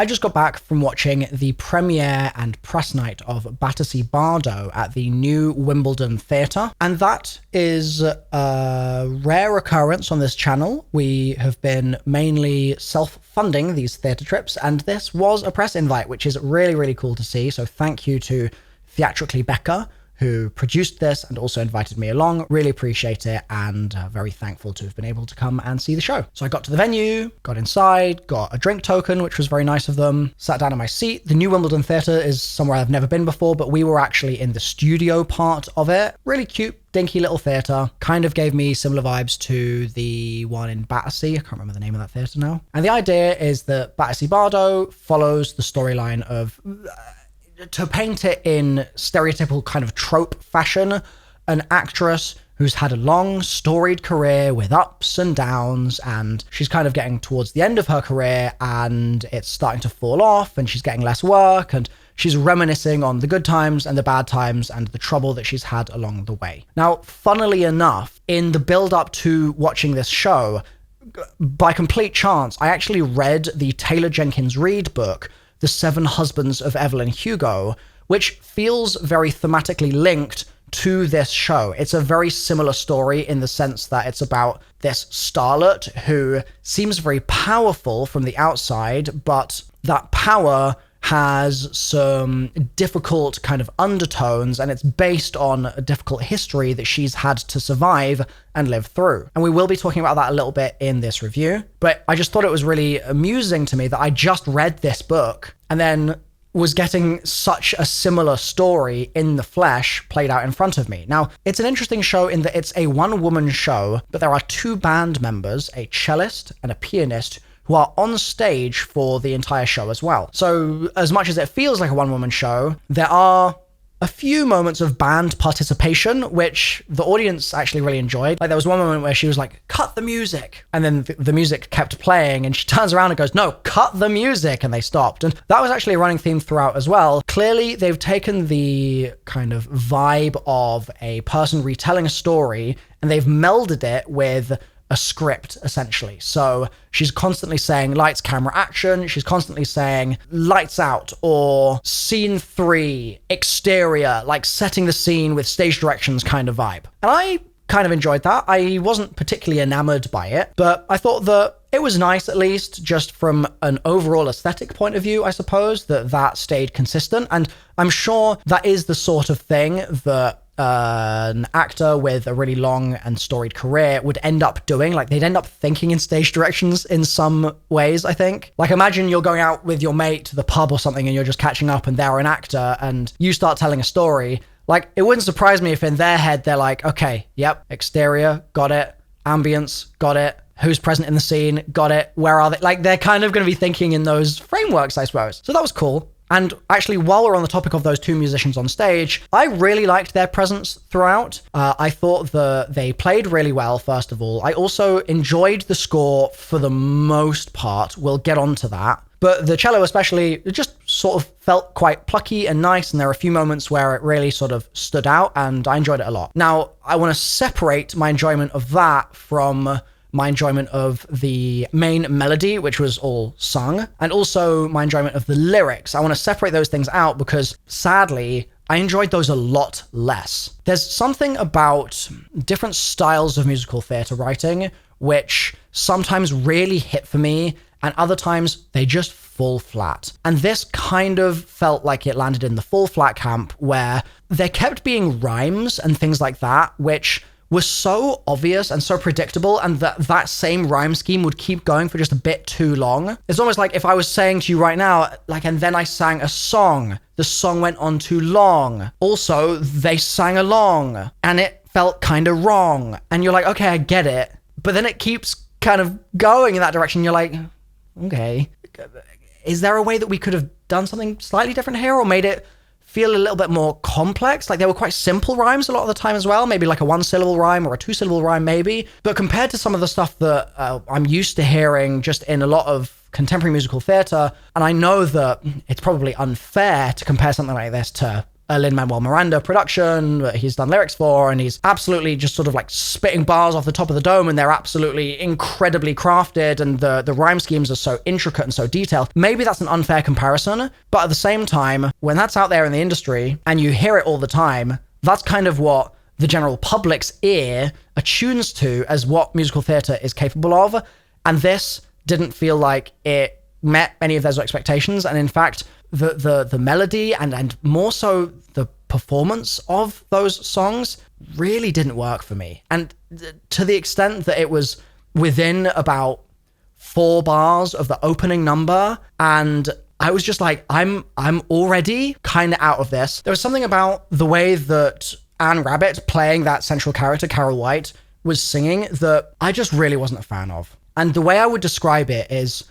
I just got back from watching the premiere and press night of Battersea Bardot at the new Wimbledon Theatre, and that is a rare occurrence on this channel. We have been mainly self-funding these theatre trips, and this was a press invite, which is really, really cool to see. So thank you to Theatrically Becca, who produced this and also invited me along. Really appreciate it, and very thankful to have been able to come and see the show. So I got to the venue, got inside, got a drink token, which was very nice of them, sat down in my seat. The new Wimbledon Theatre is somewhere I've never been before, but we were actually in the studio part of it. Really cute, dinky little theatre. Kind of gave me similar vibes to the one in Battersea. I can't remember the name of that theatre now. And the idea is that Battersea Bardot follows the storyline of... to paint it in stereotypical kind of trope fashion, an actress who's had a long, storied career with ups and downs, and she's kind of getting towards the end of her career, and it's starting to fall off, and she's getting less work, and she's reminiscing on the good times and the bad times and the trouble that she's had along the way. Now, funnily enough, in the build-up to watching this show, by complete chance, I actually read the Taylor Jenkins Reid book, The 7 Husbands of Evelyn Hugo, which feels very thematically linked to this show. It's a very similar story in the sense that it's about this starlet who seems very powerful from the outside, but that power has some difficult kind of undertones, and it's based on a difficult history that she's had to survive and live through. And we will be talking about that a little bit in this review, but I just thought it was really amusing to me that I just read this book and then was getting such a similar story in the flesh played out in front of me. Now, it's an interesting show in that it's a one-woman show, but there are 2 band members, a cellist and a pianist, who are on stage for the entire show as well. So as much as it feels like a one-woman show, there are a few moments of band participation, which the audience actually really enjoyed. Like there was one moment where she was like, cut the music. And then the music kept playing and she turns around and goes, no, cut the music. And they stopped. And that was actually a running theme throughout as well. Clearly, they've taken the kind of vibe of a person retelling a story and they've melded it with a script, essentially. So she's constantly saying lights, camera, action. She's constantly saying lights out or scene 3, exterior, like setting the scene with stage directions kind of vibe. And I kind of enjoyed that. I wasn't particularly enamored by it, but I thought that it was nice, at least just from an overall aesthetic point of view, I suppose, that stayed consistent. And I'm sure that is the sort of thing that an actor with a really long and storied career would end up doing. Like they'd end up thinking in stage directions in some ways, I think. Like imagine you're going out with your mate to the pub or something and you're just catching up and they're an actor and you start telling a story. Like it wouldn't surprise me if in their head they're like, okay, yep, exterior, got it. Ambience, got it. Who's present in the scene, got it. Where are they? Like they're kind of going to be thinking in those frameworks, I suppose. So that was cool. And actually, while we're on the topic of those 2 musicians on stage, I really liked their presence throughout. I thought that they played really well, first of all. I also enjoyed the score for the most part. We'll get onto that. But the cello especially, it just sort of felt quite plucky and nice, and there are a few moments where it really sort of stood out, and I enjoyed it a lot. Now, I want to separate my enjoyment of that from my enjoyment of the main melody, which was all sung, and also my enjoyment of the lyrics. I want to separate those things out because, sadly, I enjoyed those a lot less. There's something about different styles of musical theatre writing which sometimes really hit for me, and other times they just fall flat. And this kind of felt like it landed in the fall flat camp, where there kept being rhymes and things like that, which was so obvious and so predictable, and that same rhyme scheme would keep going for just a bit too long. It's almost like if I was saying to you right now, like, and then I sang a song, the song went on too long. Also, they sang along, and it felt kind of wrong. And you're like, okay, I get it. But then it keeps kind of going in that direction. You're like, okay, is there a way that we could have done something slightly different here or made it feel a little bit more complex? Like they were quite simple rhymes a lot of the time as well, maybe like a 1-syllable rhyme or a 2-syllable rhyme maybe. But compared to some of the stuff that I'm used to hearing just in a lot of contemporary musical theatre, and I know that it's probably unfair to compare something like this to a Lin-Manuel Miranda production that he's done lyrics for, and he's absolutely just sort of like spitting bars off the top of the dome, and they're absolutely incredibly crafted, and the rhyme schemes are so intricate and so detailed. Maybe that's an unfair comparison, but at the same time, when that's out there in the industry and you hear it all the time, that's kind of what the general public's ear attunes to as what musical theatre is capable of. And this didn't feel like it met any of those expectations. And in fact, the melody and more so the performance of those songs really didn't work for me. And to the extent that it was within about 4 bars of the opening number, and I was just like, I'm already kind of out of this. There was something about the way that Anne Rabbit, playing that central character, Carol White, was singing that I just really wasn't a fan of. And the way I would describe it is,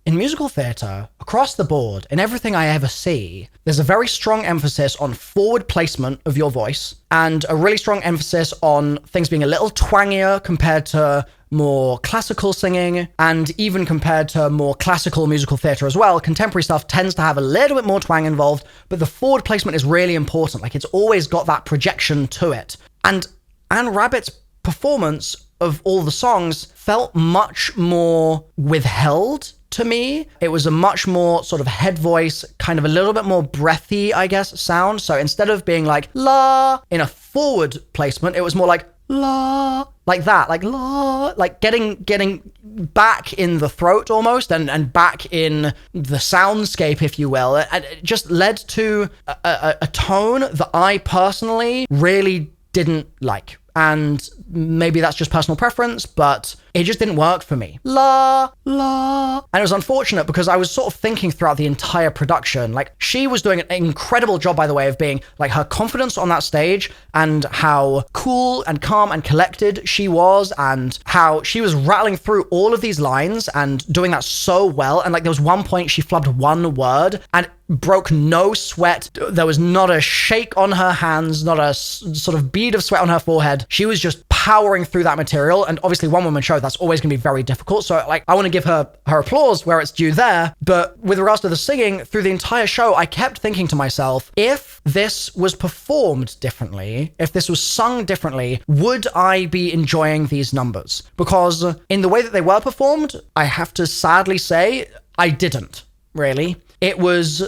in musical theatre, across the board, in everything I ever see, there's a very strong emphasis on forward placement of your voice, and a really strong emphasis on things being a little twangier compared to more classical singing, and even compared to more classical musical theatre as well. Contemporary stuff tends to have a little bit more twang involved, but the forward placement is really important. Like, it's always got that projection to it. And Anne Rabbit's performance of all the songs felt much more withheld to me. It was a much more sort of head voice, kind of a little bit more breathy, I guess, sound. So instead of being like la in a forward placement, it was more like la, like that, like la, like getting back in the throat almost, and back in the soundscape, if you will. And it just led to a tone that I personally really didn't like. And maybe that's just personal preference, but it just didn't work for me. La, la. And it was unfortunate because I was sort of thinking throughout the entire production, like, she was doing an incredible job, by the way, of being like, her confidence on that stage and how cool and calm and collected she was, and how she was rattling through all of these lines and doing that so well. And like, there was one point she flubbed one word and broke no sweat. There was not a shake on her hands, not a sort of bead of sweat on her forehead. She was just powering through that material. And obviously, one-woman show, that's always going to be very difficult. So like, I want to give her applause where it's due there. But with regards to the singing through the entire show, I kept thinking to myself, if this was performed differently, if this was sung differently, would I be enjoying these numbers? Because in the way that they were performed, I have to sadly say, I didn't really. It was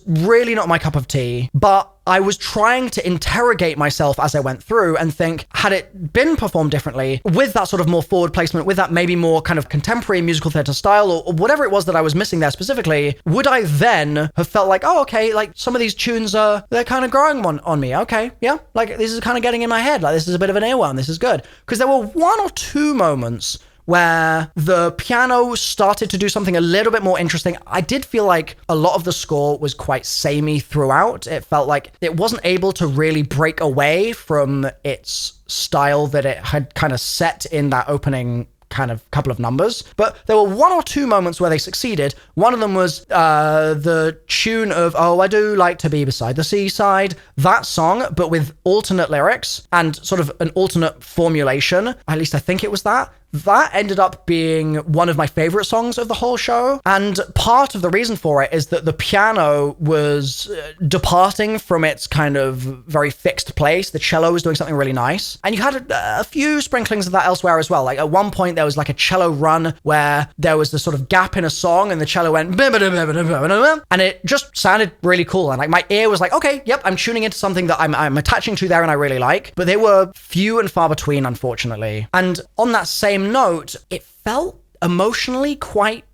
really not my cup of tea, but I was trying to interrogate myself as I went through and think, had it been performed differently, with that sort of more forward placement, with that maybe more kind of contemporary musical theatre style, or whatever it was that I was missing there specifically, would I then have felt like, oh, okay, like, some of these tunes they're kind of growing on me. Okay, yeah, like, this is kind of getting in my head. Like, this is a bit of an earworm. This is good. Because there were 1 or 2 moments where the piano started to do something a little bit more interesting. I did feel like a lot of the score was quite samey throughout. It felt like it wasn't able to really break away from its style that it had kind of set in that opening kind of couple of numbers. But there were 1 or 2 moments where they succeeded. One of them was the tune of Oh, I Do Like to Be Beside the Seaside, that song, but with alternate lyrics and sort of an alternate formulation. At least I think it was that. That ended up being one of my favorite songs of the whole show. And part of the reason for it is that the piano was departing from its kind of very fixed place. The cello was doing something really nice. And you had a few sprinklings of that elsewhere as well. Like, at one point there was like a cello run where there was this sort of gap in a song and the cello went and it just sounded really cool. And like, my ear was like, okay, yep, I'm tuning into something that I'm attaching to there and I really like. But they were few and far between, unfortunately. And on that same note, it felt emotionally quite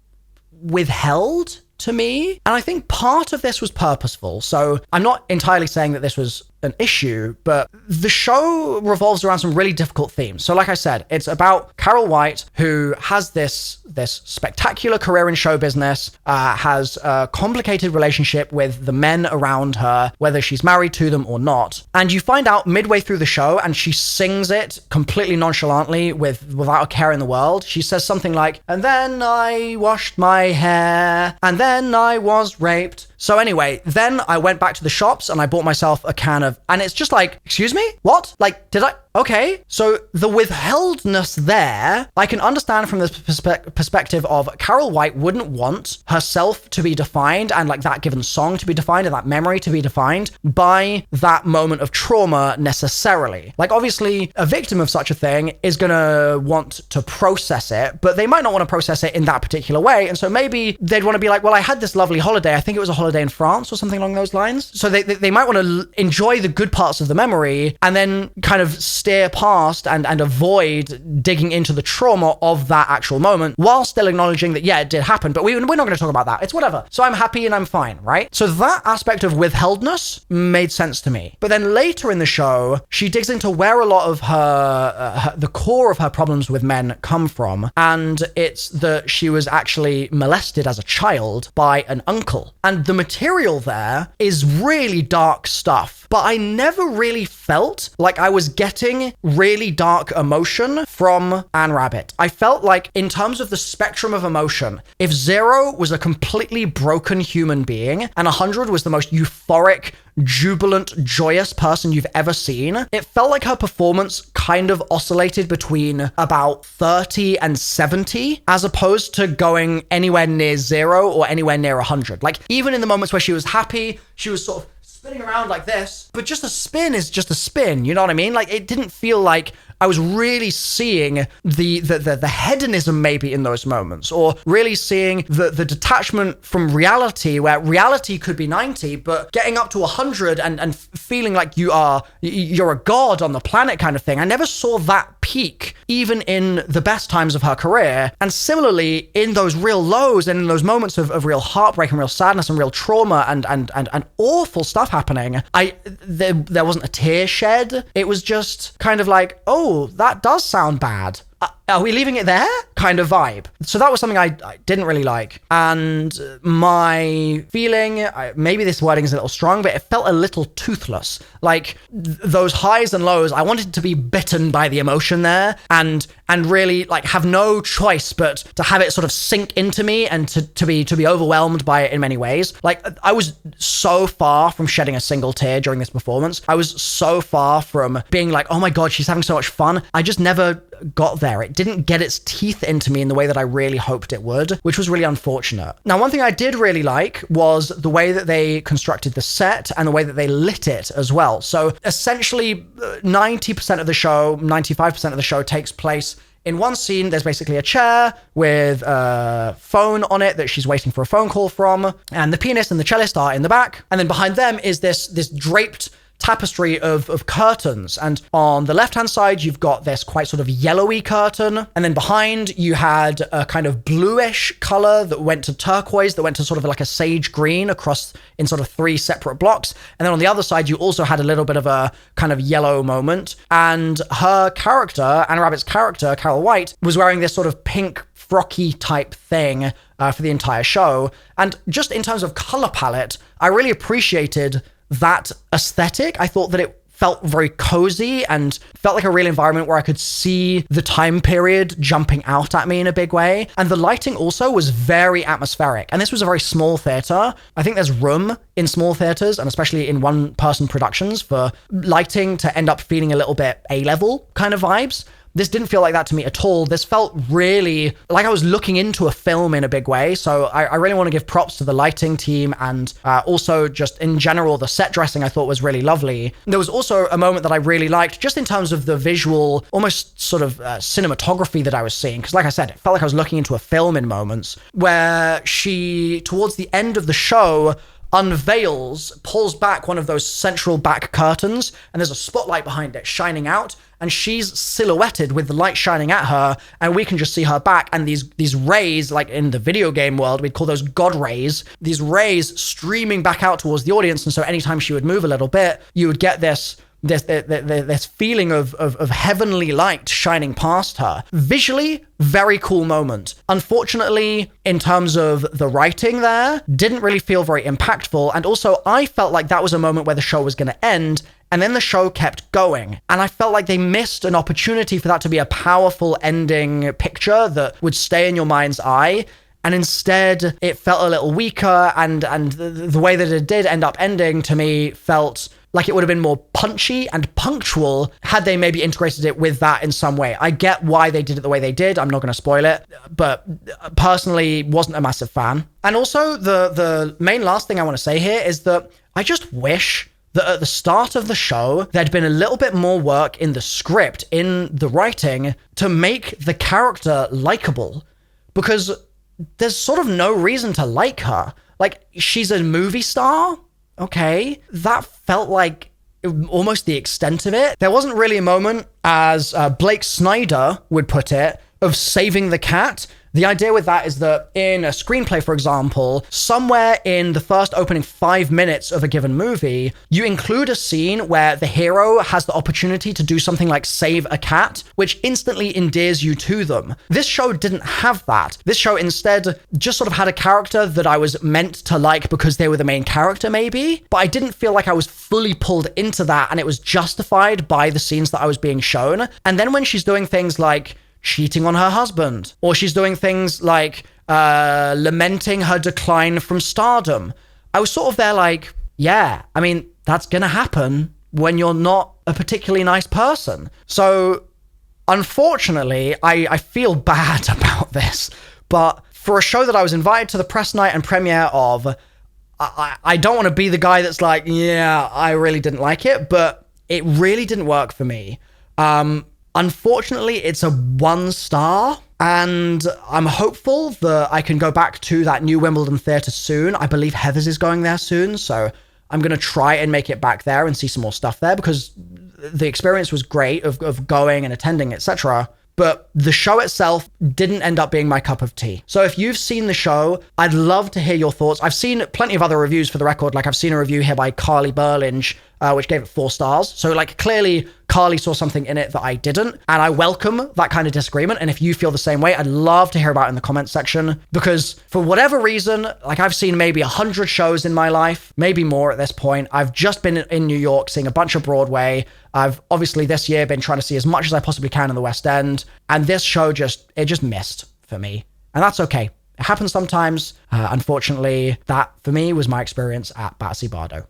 withheld to me. And I think part of this was purposeful. So I'm not entirely saying that this was an issue, but the show revolves around some really difficult themes. So like I said, it's about Carol White, who has this spectacular career in show business, has a complicated relationship with the men around her, whether she's married to them or not. And you find out midway through the show, and she sings it completely nonchalantly without a care in the world. She says something like, and then I washed my hair, and then I was raped. So anyway, then I went back to the shops and I bought myself a can of, and it's just like, excuse me? What? Like, okay, so the withheldness there, I can understand from the perspective of Carol White wouldn't want herself to be defined and like that given song to be defined and that memory to be defined by that moment of trauma necessarily. Like obviously a victim of such a thing is gonna want to process it, but they might not want to process it in that particular way. And so maybe they'd want to be like, well, I had this lovely holiday. I think it was a holiday in France or something along those lines. So they might want to enjoy the good parts of the memory and then kind of steer past and avoid digging into the trauma of that actual moment while still acknowledging that, yeah, it did happen, but we're not going to talk about that. It's whatever. So I'm happy and I'm fine, right? So that aspect of withheldness made sense to me. But then later in the show, she digs into where a lot of the core of her problems with men come from. And it's that she was actually molested as a child by an uncle. And the material there is really dark stuff. But I never really felt like I was getting really dark emotion from Anne Rabbit. I felt like in terms of the spectrum of emotion, if 0 was a completely broken human being and 100 was the most euphoric, jubilant, joyous person you've ever seen, it felt like her performance kind of oscillated between about 30 and 70 as opposed to going anywhere near 0 or anywhere near 100. Like even in the moments where she was happy, she was sort of spinning around like this, but just a spin is just a spin, you know what I mean? Like it didn't feel like I was really seeing the hedonism maybe in those moments, or really seeing the detachment from reality, where reality could be 90, but getting up to 100 and feeling like you're a god on the planet kind of thing. I never saw that peak, even in the best times of her career. And similarly, in those real lows and in those moments of real heartbreak and real sadness and real trauma and awful stuff happening, there wasn't a tear shed. It was just kind of like, oh, that does sound bad. Are we leaving it there? Kind of vibe. So that was something I didn't really like. And my feeling, maybe this wording is a little strong, but it felt a little toothless. Like those highs and lows, I wanted to be bitten by the emotion there and really like have no choice but to have it sort of sink into me and to be overwhelmed by it in many ways. Like I was so far from shedding a single tear during this performance. I was so far from being like, oh my God, she's having so much fun. I just never got there. It didn't get its teeth into me in the way that I really hoped it would, which was really unfortunate. Now, one thing I did really like was the way that they constructed the set and the way that they lit it as well. So essentially 90% of the show, 95% of the show takes place in one scene. There's basically a chair with a phone on it that she's waiting for a phone call from, and the pianist and the cellist are in the back. And then behind them is this draped tapestry of curtains, and on the left hand side you've got this quite sort of yellowy curtain, and then behind you had a kind of bluish color that went to turquoise, that went to sort of like a sage green across in sort of 3 separate blocks, and then on the other side you also had a little bit of a kind of yellow moment. And her character, Anne Rabbit's character, Carol White, was wearing this sort of pink frocky type thing for the entire show. And just in terms of color palette, I really appreciated that aesthetic. I thought that it felt very cozy and felt like a real environment where I could see the time period jumping out at me in a big way. And the lighting also was very atmospheric. And this was a very small theater. I think there's room in small theaters, and especially in one-person productions, for lighting to end up feeling a little bit A-level kind of vibes. This didn't feel like that to me at all. This felt really like I was looking into a film in a big way. So I really want to give props to the lighting team, and also just in general, the set dressing I thought was really lovely. There was also a moment that I really liked just in terms of the visual, almost sort of cinematography that I was seeing. Because like I said, it felt like I was looking into a film in moments, where she, towards the end of the show, pulls back one of those central back curtains, and there's a spotlight behind it shining out, and she's silhouetted with the light shining at her, and we can just see her back, and these rays, like in the video game world, we'd call those God rays, these rays streaming back out towards the audience. And so anytime she would move a little bit, you would get this feeling of heavenly light shining past her. Visually, very cool moment. Unfortunately, in terms of the writing there, didn't really feel very impactful. And also, I felt like that was a moment where the show was going to end, and then the show kept going. And I felt like they missed an opportunity for that to be a powerful ending picture that would stay in your mind's eye. And instead, it felt a little weaker, and the way that it did end up ending, to me, felt like it would have been more punchy and punctual had they maybe integrated it with that in some way. I get why they did it the way they did. I'm not going to spoil it, but personally wasn't a massive fan. And also the main last thing I want to say here is that I just wish that at the start of the show, there'd been a little bit more work in the script, in the writing, to make the character likable, because there's sort of no reason to like her. Like, she's a movie star. Okay. That felt like almost the extent of it. There wasn't really a moment, as Blake Snyder would put it, of saving the cat. The idea with that is that in a screenplay, for example, somewhere in the first opening 5 minutes of a given movie, you include a scene where the hero has the opportunity to do something like save a cat, which instantly endears you to them. This show didn't have that. This show instead just sort of had a character that I was meant to like because they were the main character, maybe, but I didn't feel like I was fully pulled into that, and it was justified by the scenes that I was being shown. And then when she's doing things like cheating on her husband, or she's doing things like lamenting her decline from stardom, I was sort of there like, yeah, I mean, that's gonna happen when you're not a particularly nice person. So unfortunately, I feel bad about this, but for a show that I was invited to the press night and premiere of, I don't want to be the guy that's like, yeah, I really didn't like it, but it really didn't work for me. Unfortunately, it's a 1 star, and I'm hopeful that I can go back to that new Wimbledon Theatre soon. I believe Heathers is going there soon, so I'm going to try and make it back there and see some more stuff there, because the experience was great of going and attending, etc. But the show itself didn't end up being my cup of tea. So if you've seen the show, I'd love to hear your thoughts. I've seen plenty of other reviews for the record. Like, I've seen a review here by Carly Burlinge, which gave it 4 stars. So like, clearly Carly saw something in it that I didn't, and I welcome that kind of disagreement. And if you feel the same way, I'd love to hear about it in the comments section, because for whatever reason, like, I've seen maybe 100 shows in my life, maybe more at this point. I've just been in New York seeing a bunch of Broadway. I've obviously this year been trying to see as much as I possibly can in the West End, and this show just missed for me. And that's okay. It happens sometimes. Unfortunately, that for me was my experience at Battersea Bardot.